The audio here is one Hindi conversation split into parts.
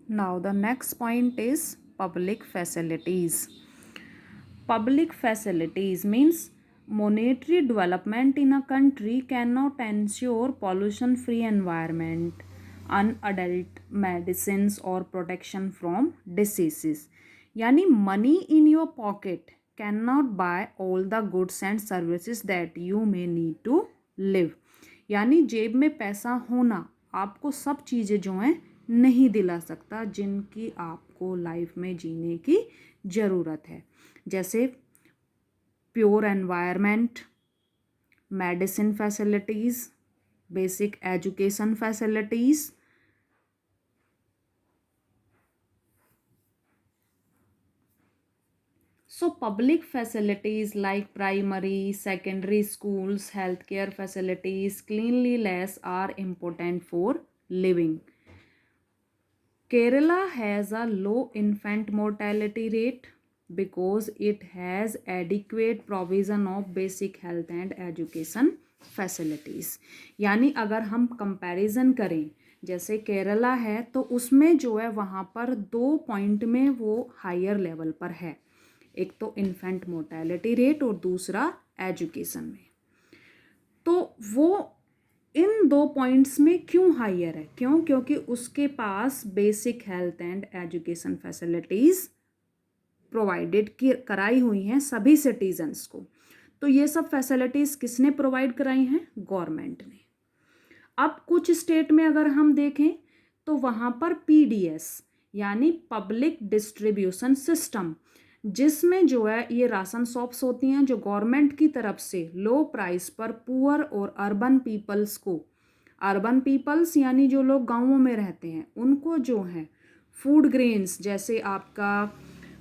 Now the next point is public facilities. Public facilities means monetary development in a country cannot ensure pollution free environment, unadult medicines or protection from diseases. यानी money in your pocket cannot buy all the goods and services that you may need to live. यानी जेब में पैसा होना आपको सब चीज़ें जो हैं नहीं दिला सकता जिनकी आपको लाइफ में जीने की ज़रूरत है, जैसे pure environment, medicine facilities, basic education facilities, so public facilities like primary, secondary schools, healthcare facilities, cleanliness are important for living. Kerala has a low infant mortality rate because it has adequate provision of basic health and education facilities. यानी अगर हम कंपैरिजन करें, जैसे केरला है तो उसमें जो है वहाँ पर 2 पॉइंट में वो हायर लेवल पर है, एक तो इन्फेंट मोर्टेलिटी रेट और दूसरा एजुकेशन में। तो वो इन 2 पॉइंट्स में क्यों हायर है? क्योंकि उसके पास basic health and education facilities provided कराई हुई हैं सभी सिटीजन्स को। तो ये सब फैसिलिटीज़ किसने प्रोवाइड कराई हैं? गवर्नमेंट ने। अब कुछ स्टेट में अगर हम देखें तो वहाँ पर PDS यानी पब्लिक डिस्ट्रीब्यूशन सिस्टम, जिसमें जो है ये राशन शॉप्स होती हैं जो गवर्नमेंट की तरफ से लो प्राइस पर पुअर और अर्बन पीपल्स को, अर्बन पीपल्स यानी जो लोग गांवों में रहते हैं उनको जो है फूड ग्रेन्स जैसे आपका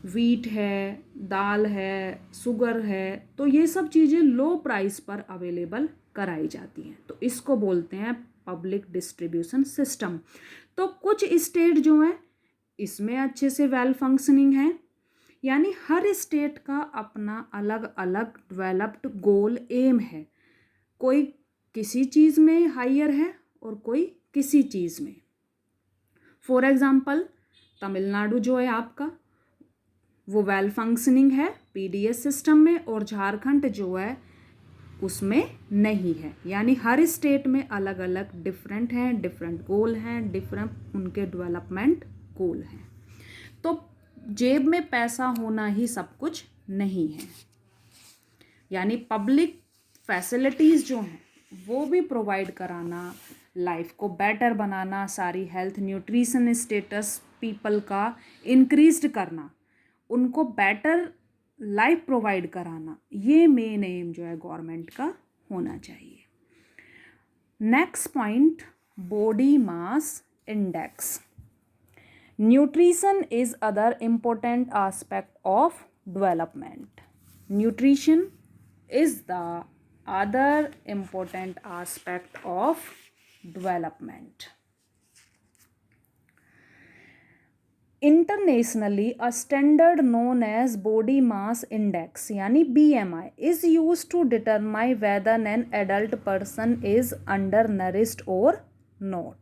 वीट है, दाल है, शुगर है, तो ये सब चीज़ें लो प्राइस पर अवेलेबल कराई जाती हैं। तो इसको बोलते हैं पब्लिक डिस्ट्रीब्यूशन सिस्टम। तो कुछ स्टेट जो हैं इसमें अच्छे से वेल फंक्शनिंग है, यानी हर स्टेट का अपना अलग अलग डेवलप्ड गोल एम है। कोई किसी चीज़ में हायर है और कोई किसी चीज़ में। फॉर एग्जांपल तमिलनाडु जो है आपका वो वेल फंक्शनिंग है PDS सिस्टम में, और झारखंड जो है उसमें नहीं है। यानी हर स्टेट में अलग अलग डिफरेंट हैं, डिफरेंट गोल हैं, डिफरेंट उनके डेवलपमेंट गोल हैं। तो जेब में पैसा होना ही सब कुछ नहीं है, यानी पब्लिक फैसिलिटीज़ जो हैं वो भी प्रोवाइड कराना, लाइफ को बेटर बनाना, सारी हेल्थ न्यूट्रिशन स्टेटस पीपल का इंक्रीज्ड करना, उनको बेटर लाइफ प्रोवाइड कराना, ये मेन एम जो है गवर्नमेंट का होना चाहिए। Next point, body mass index. Nutrition is other important aspect of development. Nutrition is the other important aspect of development. Internationally, a standard known as body mass index यानी BMI is used to determine whether an adult person is undernourished or not.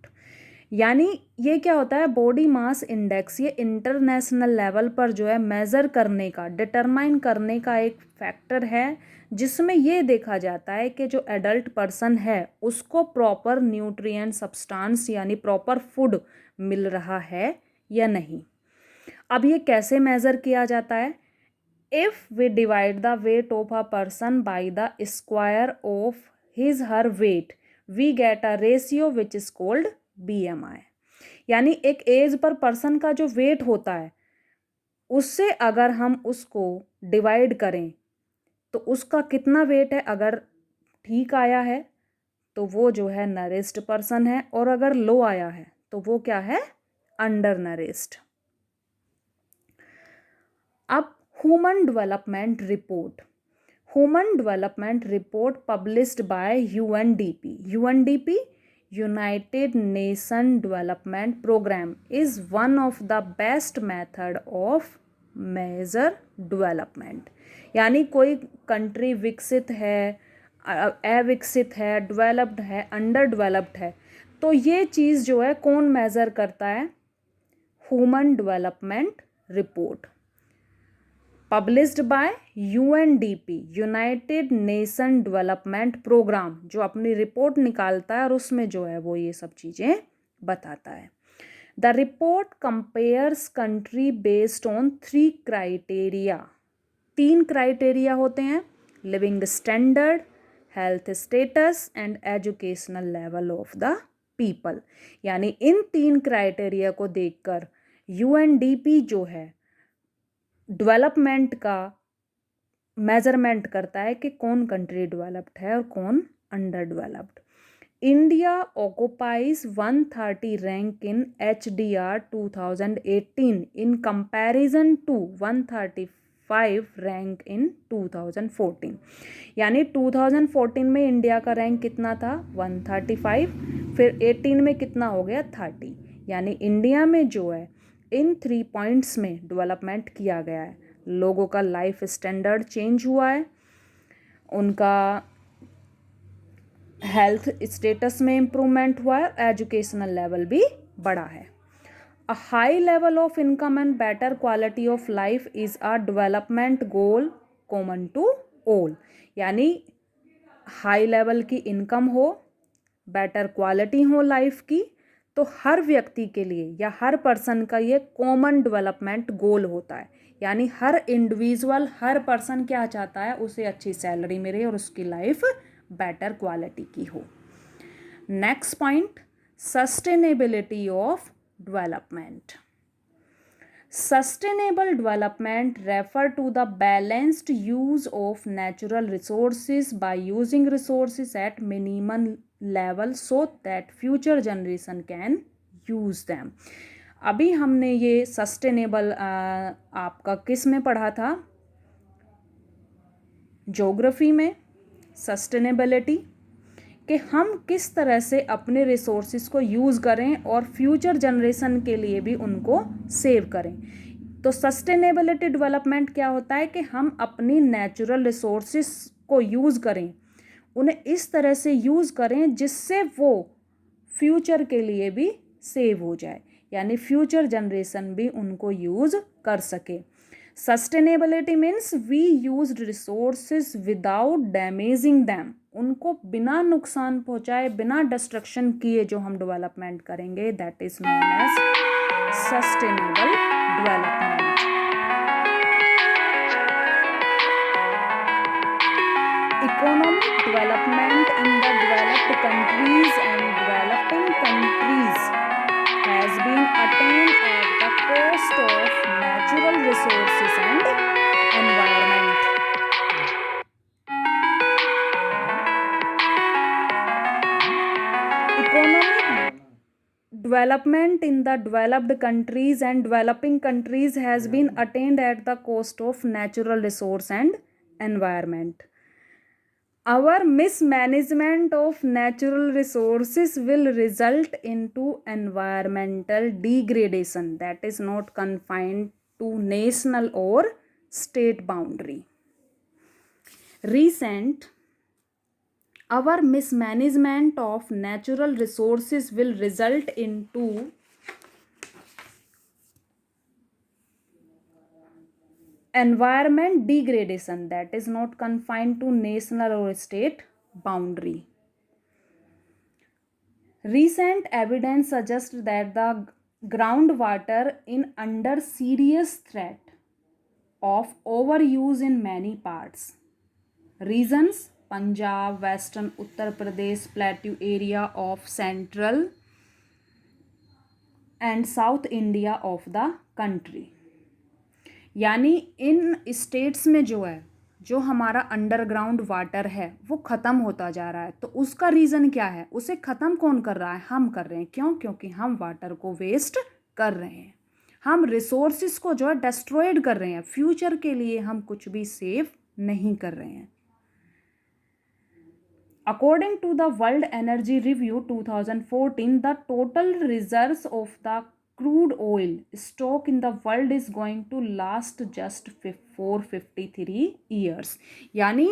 यानी ये क्या होता है, बॉडी मास इंडेक्स, ये इंटरनेशनल लेवल पर जो है मेज़र करने का, डिटरमाइन करने का एक फैक्टर है जिसमें ये देखा जाता है कि जो एडल्ट पर्सन है उसको प्रॉपर न्यूट्रिएंट सब्सटेंस यानी प्रॉपर फूड मिल रहा है या नहीं। अब ये कैसे मेज़र किया जाता है? If we divide the weight of a person by the square of his her weight we get a ratio which is called BMI। यानी एक एज पर पर्सन का जो वेट होता है उससे अगर हम उसको डिवाइड करें तो उसका कितना वेट है, अगर ठीक आया है तो वो जो है नरिस्ड पर्सन है, और अगर लो आया है तो वो क्या है, अंडर नरिस्ड। अब human development report, human development report published bye UNDP United Nations Development Program is one of the best method of measure development। यानी कोई कंट्री विकसित है, अविकसित है, डेवलप्ड है, अंडर डेवलप्ड है, तो ये चीज़ जो है कौन मेज़र करता है? Human development report published by UNDP, United Nation Development Programme, जो अपनी रिपोर्ट निकालता है और उसमें जो है वो ये सब चीज़ें बताता है। The report compares country based on 3 criteria, 3 criteria होते हैं, living standard, health status and educational level of the people. यानी इन 3 क्राइटेरिया को देखकर यूएनडीपी जो है डेवलपमेंट का मेजरमेंट करता है कि कौन कंट्री डेवलप्ड है और कौन under developed. India occupies 130 rank in HDR 2018 in comparison to 135 rank in 2014। यानी 2014 में इंडिया का रैंक कितना था, 135, फिर 18 में कितना हो गया, 30। यानी इंडिया में जो है इन 3 पॉइंट्स में डेवलपमेंट किया गया है। लोगों का लाइफ स्टैंडर्ड चेंज हुआ है, उनका हेल्थ स्टेटस में इम्प्रूवमेंट हुआ है, एजुकेशनल लेवल भी बढ़ा है। A high level of income and better quality of life is a development goal common to all. यानी हाई लेवल की इनकम हो, बेटर क्वालिटी हो लाइफ की, तो हर व्यक्ति के लिए या हर पर्सन का ये कॉमन डेवलपमेंट गोल होता है। यानी हर इंडिविजुअल, हर पर्सन क्या चाहता है, उसे अच्छी सैलरी मिले और उसकी लाइफ बेटर क्वालिटी की हो। Next point, sustainability of development. Sustainable development refer to the balanced use of natural resources by using resources at minimum level so that future generation can use them. अभी हमने ये सस्टेनेबल आपका किस में पढ़ा था, ज्योग्राफी में, सस्टेनेबिलिटी, कि हम किस तरह से अपने रिसोर्सेज को यूज़ करें और फ्यूचर जनरेशन के लिए भी उनको सेव करें। तो सस्टेनेबिलिटी डेवलपमेंट क्या होता है कि हम अपनी नेचुरल रिसोर्सेज को यूज़ करें, उन्हें इस तरह से यूज़ करें जिससे वो फ्यूचर के लिए भी सेव हो जाए, यानी फ्यूचर जनरेशन भी उनको यूज़ कर सके। Sustainability means we use resources without damaging them, उनको बिना नुकसान पहुंचाए, बिना डिस्ट्रक्शन किए जो हम डेवलपमेंट करेंगे, that is known as sustainable development. Economic development in the developed countries and developing countries has been attained at the cost of natural resources and environment. Economic development in the developed countries and developing countries has been attained at the cost of natural resource and environment. Our mismanagement of natural resources will result into environmental degradation that is not confined to national or state boundary. Our mismanagement of natural resources will result into environment degradation that is not confined to national or state boundary. Recent evidence suggests that the groundwater is under serious threat of overuse in many parts. Regions: Punjab, Western Uttar Pradesh, Plateau area of Central and South India of the country. यानी इन स्टेट्स में जो है, जो हमारा अंडरग्राउंड वाटर है वो ख़त्म होता जा रहा है। तो उसका रीज़न क्या है, उसे ख़त्म कौन कर रहा है, हम कर रहे हैं। क्यों? क्योंकि हम वाटर को वेस्ट कर रहे हैं, हम रिसोर्सेज को जो है डिस्ट्रॉयड कर रहे हैं, फ्यूचर के लिए हम कुछ भी सेव नहीं कर रहे हैं। According to the World Energy Review 2014, the total reserves of the crude oil stock in the world is going to last just 453 years. यानी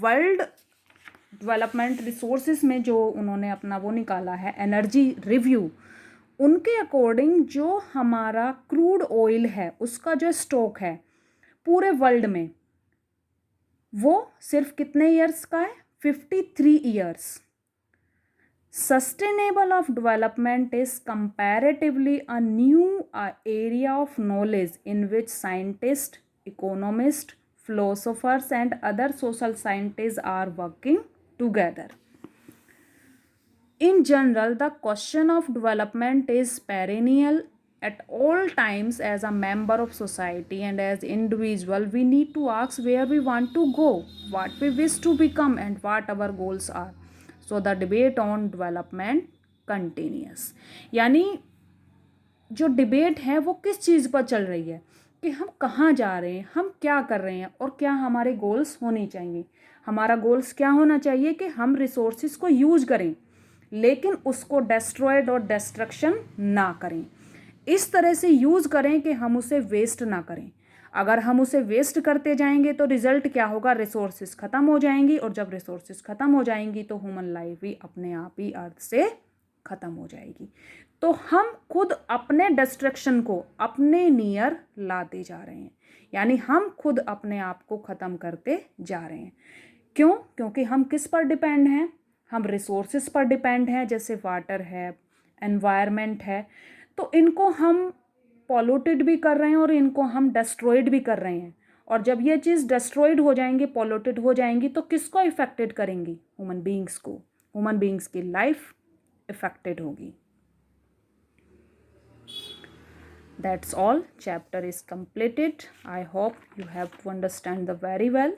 वर्ल्ड डेवलपमेंट रिसोर्सेज में जो उन्होंने अपना वो निकाला है एनर्जी रिव्यू, उनके अकॉर्डिंग जो हमारा क्रूड ऑयल है उसका जो स्टॉक है पूरे वर्ल्ड में वो सिर्फ कितने ईयर्स का है? 53 years. Sustainable of development is comparatively a new area of knowledge in which scientists, economists, philosophers, and other social scientists are working together. In general, the question of development is perennial at all times. As a member of society and as individual, we need to ask where we want to go, what we wish to become, and what our goals are. So the debate on development continues. यानी जो डिबेट है वो किस चीज़ पर चल रही है कि हम कहाँ जा रहे हैं, हम क्या कर रहे हैं और क्या हमारे गोल्स होने चाहिए। हमारा गोल्स क्या होना चाहिए कि हम रिसोर्सेज को यूज करें लेकिन उसको डिस्ट्रॉयड और डिस्ट्रक्शन ना करें, इस तरह से यूज़ करें कि हम उसे वेस्ट ना करें। अगर हम उसे वेस्ट करते जाएंगे तो रिजल्ट क्या होगा? रिसोर्सेज ख़त्म हो जाएंगी और जब रिसोर्सेज ख़त्म हो जाएंगी तो ह्यूमन लाइफ भी अपने आप ही अर्थ से ख़त्म हो जाएगी। तो हम खुद अपने डिस्ट्रक्शन को अपने नियर लाते जा रहे हैं, यानी हम खुद अपने आप को ख़त्म करते जा रहे हैं। क्यों? क्योंकि हम किस पर डिपेंड हैं? हम रिसोर्सेज पर डिपेंड हैं, जैसे वाटर है, एनवायरनमेंट है। तो इनको हम पॉल्यूटेड भी कर रहे हैं और इनको हम डिस्ट्रॉयड भी कर रहे हैं। और जब ये चीज़ डिस्ट्रॉयड हो जाएंगी, पॉल्यूटेड हो जाएंगी, तो किसको इफेक्टेड करेंगी? ह्यूमन बींग्स को। ह्यूमन बींग्स की लाइफ इफेक्टेड होगी। That's all. Chapter is completed. I hope you have to understand the very well.